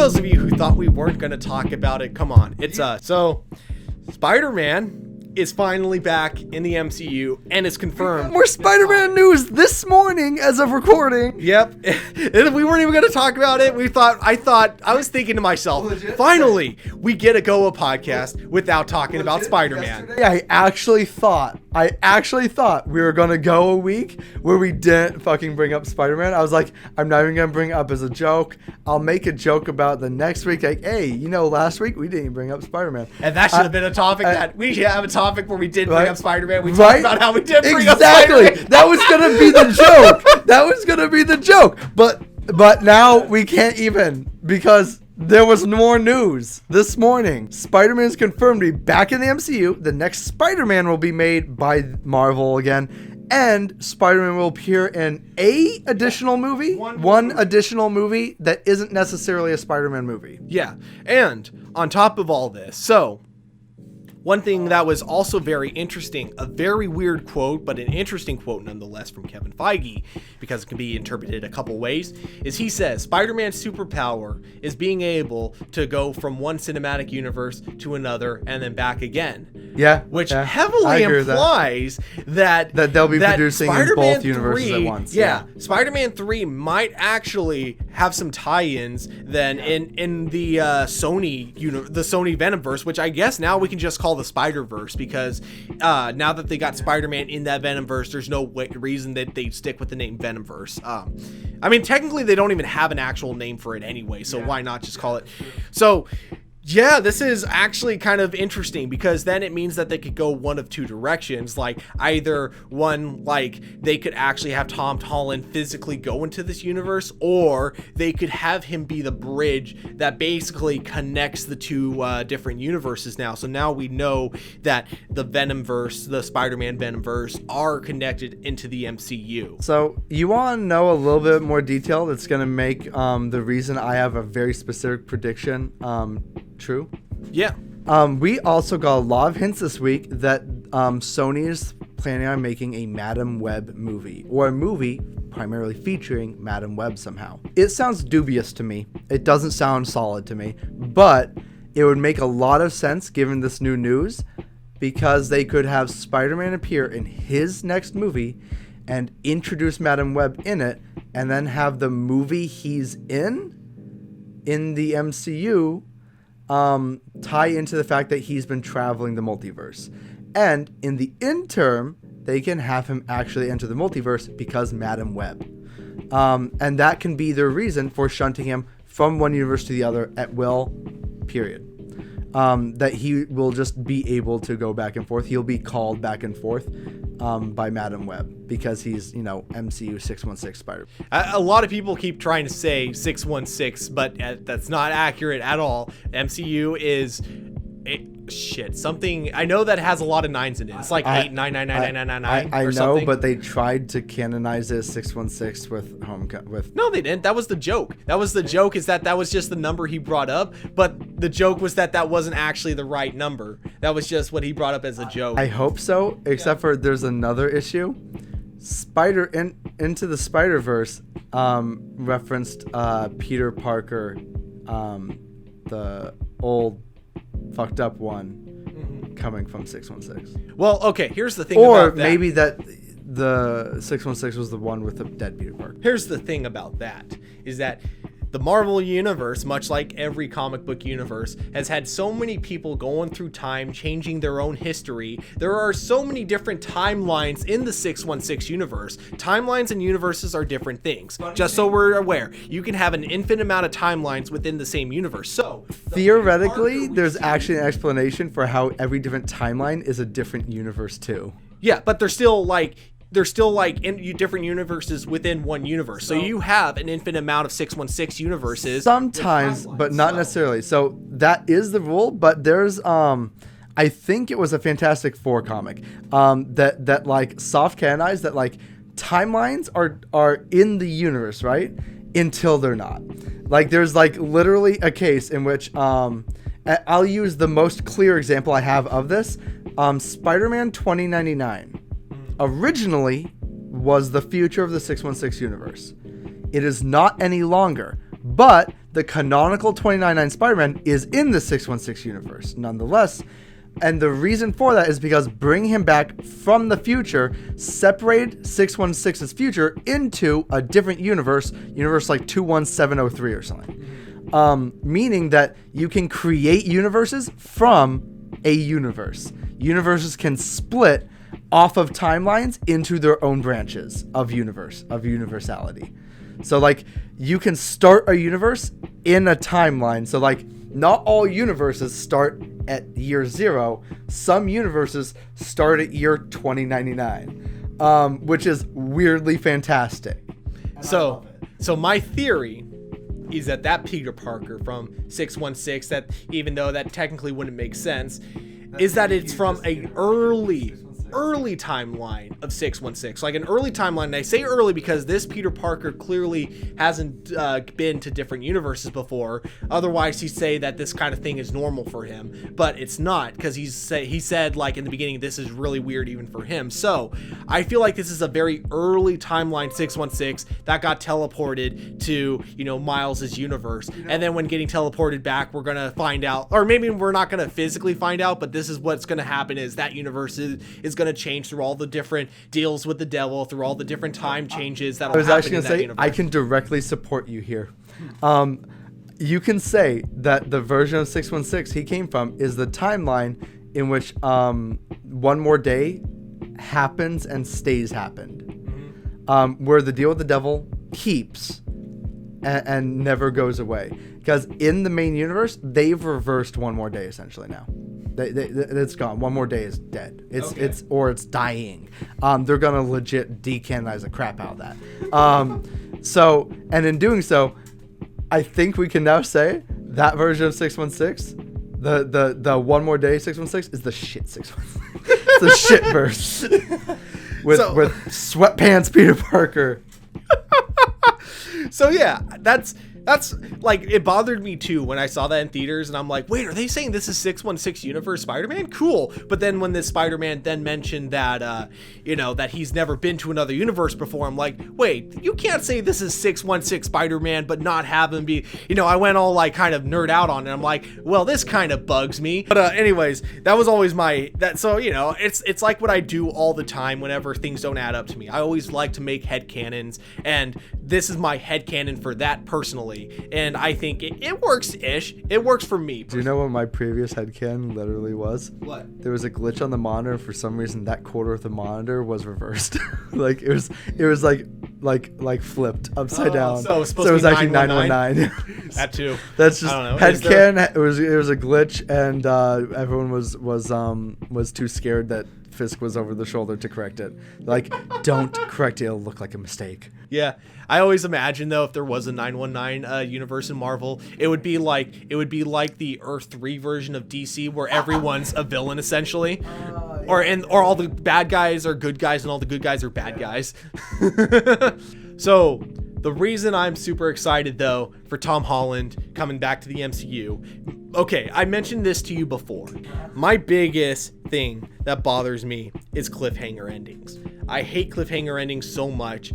those of you who thought we weren't going to talk about it, come on. It's so Spider-Man is finally back in the MCU and it's confirmed. More Spider-Man news this morning as of recording. Yep. And we weren't even going to talk about it. I was thinking to myself, finally, we get to go a podcast without talking about Spider-Man. Yeah, I actually thought we were going to go a week where we didn't fucking bring up Spider-Man. I was like, I'm not even going to bring it up as a joke. I'll make a joke about the next week. Like, hey, last week we didn't bring up Spider-Man. And that should have been a topic that we should have a topic where we did bring up Spider-Man. We talked about how we did bring up Spider-Man. Exactly. That was going to be the joke. But now we can't even, because there was more news this morning. Spider-Man is confirmed to be back in the MCU. The next Spider-Man will be made by Marvel again. And Spider-Man will appear in a additional movie. One additional movie that isn't necessarily a Spider-Man movie. Yeah. And on top of all this, so one thing that was also very interesting, a very weird quote, but an interesting quote nonetheless from Kevin Feige, because it can be interpreted a couple ways, is he says Spider-Man's superpower is being able to go from one cinematic universe to another and then back again. Yeah. Which heavily implies that they'll be producing Spider-Man in both universes at once. Yeah. Spider-Man 3 might actually have some tie-ins then in the Sony Venomverse, which I guess now we can just call the Spider-Verse, because now that they got Spider-Man in that Venomverse, there's no reason that they'd stick with the name Venomverse. I mean, technically they don't even have an actual name for it anyway, so why not just call it? So yeah, this is actually kind of interesting, because then it means that they could go one of two directions. Like, either one, like, they could actually have Tom Holland physically go into this universe, or they could have him be the bridge that basically connects the two different universes now. So now we know that the Venomverse, the Spider-Man Venomverse, are connected into the MCU. So you want to know a little bit more detail that's going to make the reason I have a very specific prediction true? Yeah. We also got a lot of hints this week that Sony is planning on making a Madam Web movie, or a movie primarily featuring Madam Web somehow. It sounds dubious to me. It doesn't sound solid to me, but it would make a lot of sense given this new news, because they could have Spider-Man appear in his next movie and introduce Madam Web in it, and then have the movie he's in the MCU tie into the fact that he's been traveling the multiverse. And in the interim, they can have him actually enter the multiverse because Madam Web. And that can be their reason for shunting him from one universe to the other at will, period. That he will just be able to go back and forth. He'll be called back and forth by Madam Web, because he's, MCU 616 Spider. A lot of people keep trying to say 616, but that's not accurate at all. MCU is something I know that has a lot of nines in it. It's like 8999999. I know, something. But they tried to canonize it as 616 with No, they didn't. That was the joke. Is that was just the number he brought up, but the joke was that wasn't actually the right number. That was just what he brought up as a joke. I hope so, except for there's another issue. Into the Spider-Verse referenced Peter Parker, the old fucked up one, coming from 616. Well, okay, here's the thing about that. Or maybe that the 616 was the one with the dead Peter Parker. Here's the thing about that, is that the Marvel Universe, much like every comic book universe, has had so many people going through time, changing their own history. There are so many different timelines in the 616 universe. Timelines and universes are different things. Just so we're aware, you can have an infinite amount of timelines within the same universe. So theoretically, there's actually an explanation for how every different timeline is a different universe too. Yeah, but they're still like in different universes within one universe. So you have an infinite amount of 616 universes. Sometimes, but not necessarily. So that is the rule, but there's I think it was a Fantastic Four comic that like soft canonized that like timelines are in the universe, right? Until they're not. Like there's like literally a case in which I'll use the most clear example I have of this. Spider-Man 2099 originally was the future of the 616 universe. It is not any longer, but the canonical 2099 Spider-Man is in the 616 universe, nonetheless. And the reason for that is because bringing him back from the future separated 616's future into a different universe like 21703 or something. Meaning that you can create universes from a universe. Universes can split off of timelines into their own branches of universality. So like you can start a universe in a timeline. So like not all universes start at year 0. Some universes start at year 2099, which is weirdly fantastic. So my theory is that Peter Parker from 616, that even though that technically wouldn't make sense, is that it's from a early timeline of 616, like an early timeline. And I say early because this Peter Parker clearly hasn't been to different universes before. Otherwise he'd say that this kind of thing is normal for him, but it's not, because he said like in the beginning, this is really weird even for him. So I feel like this is a very early timeline 616 that got teleported to, you know, Miles's universe. And then when getting teleported back, we're gonna find out, or maybe we're not gonna physically find out, but this is what's gonna happen, is that universe is going to change through all the different deals with the devil, through all the different time changes that will happen. I was actually going to say, universe. I can directly support you here. You can say that the version of 616 he came from is the timeline in which One More Day happens and stays happened. Where the deal with the devil keeps and never goes away. Because in the main universe, they've reversed One More Day essentially now. It's gone. One More Day is dead. It's dying. They're gonna legit decanonize the crap out of that. So, and in doing so, I think we can now say that version of 616, the One More Day 616, is the shit 616. It's the shit verse with sweatpants Peter Parker. So yeah, that's like, it bothered me too when I saw that in theaters, and I'm like, wait, are they saying this is 616 universe Spider-Man? Cool. But then when this Spider-Man then mentioned that, you know, that he's never been to another universe before, I'm like, wait, you can't say this is 616 Spider-Man but not have him be, you know, I went all like kind of nerd out on it. I'm like, well, this kind of bugs me. But anyways, that was always so, you know, it's like what I do all the time whenever things don't add up to me. I always like to make headcanons, and this is my headcanon for that personally. And I think it works-ish. It works for me. Do you know what my previous headcanon literally was? What? There was a glitch on the monitor. For some reason, that quarter of the monitor was reversed. Like it was like flipped upside down. So it was actually 919. That too. That's just headcanon. It was a glitch, and everyone was too scared that Fisk was over the shoulder to correct it. Like, don't correct it; it'll look like a mistake. Yeah, I always imagine though, if there was a 919 universe in Marvel, it would be like the Earth 3 version of DC, where everyone's a villain essentially, or all the bad guys are good guys and all the good guys are bad guys. So the reason I'm super excited though for Tom Holland coming back to the MCU, okay, I mentioned this to you before. My biggest thing that bothers me is cliffhanger endings. I hate cliffhanger endings so much.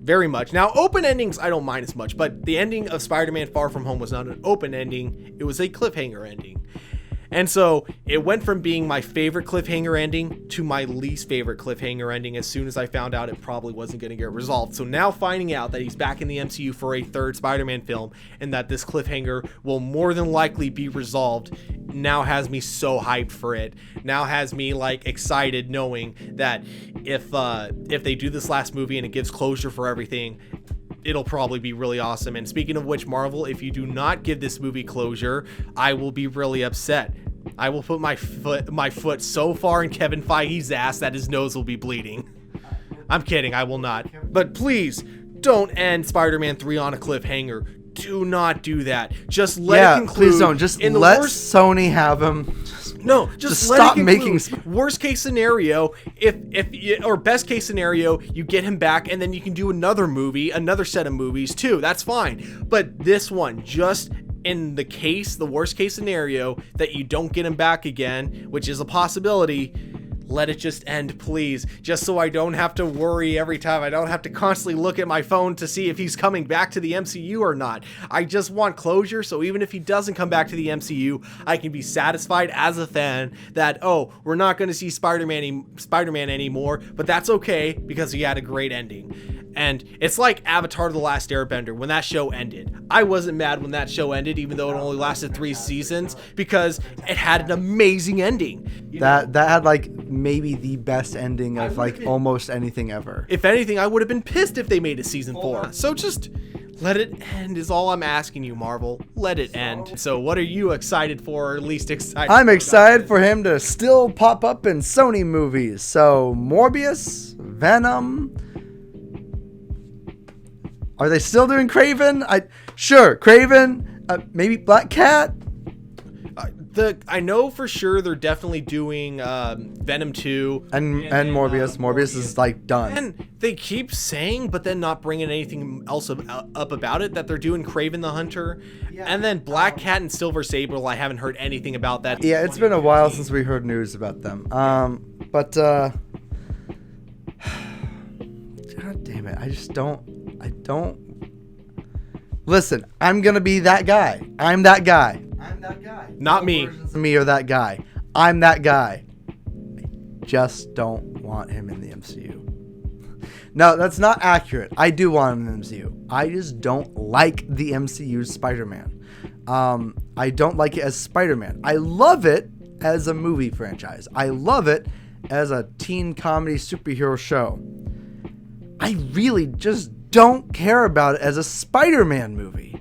Very much. Now, open endings I don't mind as much, but the ending of Spider-Man Far From Home was not an open ending, it was a cliffhanger ending. And so it went from being my favorite cliffhanger ending to my least favorite cliffhanger ending as soon as I found out it probably wasn't going to get resolved. So now finding out that he's back in the MCU for a third Spider-Man film, and that this cliffhanger will more than likely be resolved, now has me so hyped for it. Now has me like excited, knowing that if they do this last movie and it gives closure for everything, it'll probably be really awesome. And speaking of which, Marvel, if you do not give this movie closure, I will be really upset. I will put my foot so far in Kevin Feige's ass that his nose will be bleeding. I'm kidding, I will not. But please, don't end Spider-Man 3 on a cliffhanger. Do not do that. Just let it conclude. Please don't. Just let Sony have him. Just stop making. Worst case scenario, or best case scenario, you get him back, and then you can do another set of movies too. That's fine. But this one, just in the worst case scenario that you don't get him back again, which is a possibility, let it just end, please, just so I don't have to worry every time. I don't have to constantly look at my phone to see if he's coming back to the MCU or not. I just want closure, so even if he doesn't come back to the MCU, I can be satisfied as a fan that, oh, we're not going to see Spider-Man anymore, but that's okay because he had a great ending. And it's like Avatar: The Last Airbender. When that show ended, I wasn't mad when that show ended, even though it only lasted 3 seasons, because it had an amazing ending. That had like maybe the best ending of like almost anything ever. If anything, I would have been pissed if they made a season 4. So just let it end is all I'm asking you, Marvel. Let it end. So what are you excited for, or least excited? I'm excited for him to still pop up in Sony movies. So Morbius, Venom. Are they still doing Kraven? Sure, Kraven. Maybe Black Cat. I know for sure they're definitely doing Venom 2 and Morbius. Morbius is like done. And they keep saying, but then not bringing anything else up about it, that they're doing Kraven the Hunter. Yeah. And then Black Cat and Silver Sable, I haven't heard anything about that. Yeah, it's been a while since we heard news about them. But God damn it, I don't. Listen, I'm gonna be that guy. I'm that guy. Not me. Me or that guy. I'm that guy. I just don't want him in the MCU. No, that's not accurate. I do want him in the MCU. I just don't like the MCU Spider-Man. I don't like it as Spider-Man. I love it as a movie franchise. I love it as a teen comedy superhero show. I really just don't care about it as a Spider-Man movie.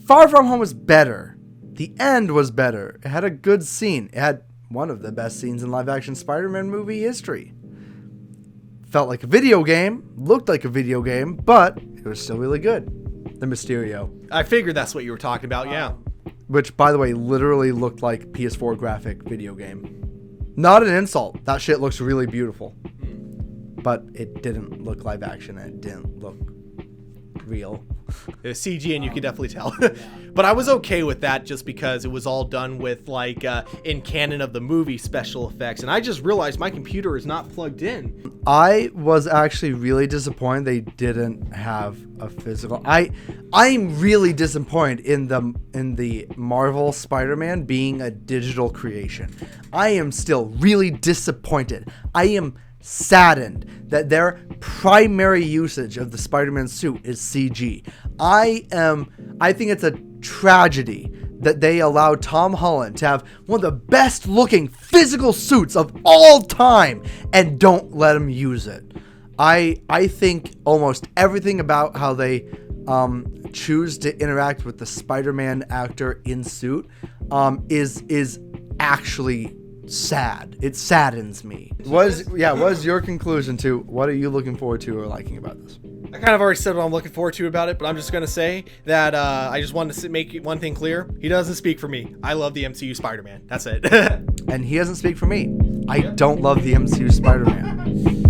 Far From Home was better. The end was better. It had a good scene. It had one of the best scenes in live-action Spider-Man movie history. Felt like a video game, looked like a video game, but it was still really good. The Mysterio. I figured that's what you were talking about, yeah. Which, by the way, literally looked like PS4 graphic video game. Not an insult. That shit looks really beautiful. But it didn't look live action and it didn't look real. It was CG and you could definitely tell. But I was okay with that just because it was all done with like in canon of the movie special effects. And I just realized my computer is not plugged in. I was actually really disappointed they didn't have a physical. I'm really disappointed in the Marvel Spider-Man being a digital creation. I am still really disappointed. I am saddened that their primary usage of the Spider-Man suit is CG. I think it's a tragedy that they allowed Tom Holland to have one of the best looking physical suits of all time and don't let him use it. I think almost everything about how they choose to interact with the Spider-Man actor in suit is actually sad. It saddens me. What is your conclusion to what are you looking forward to or liking about this? I kind of already said what I'm looking forward to about it, but I'm just going to say that I just wanted to make one thing clear. He doesn't speak for me. I love the MCU Spider-Man. That's it. And he doesn't speak for me. I don't love the MCU Spider-Man.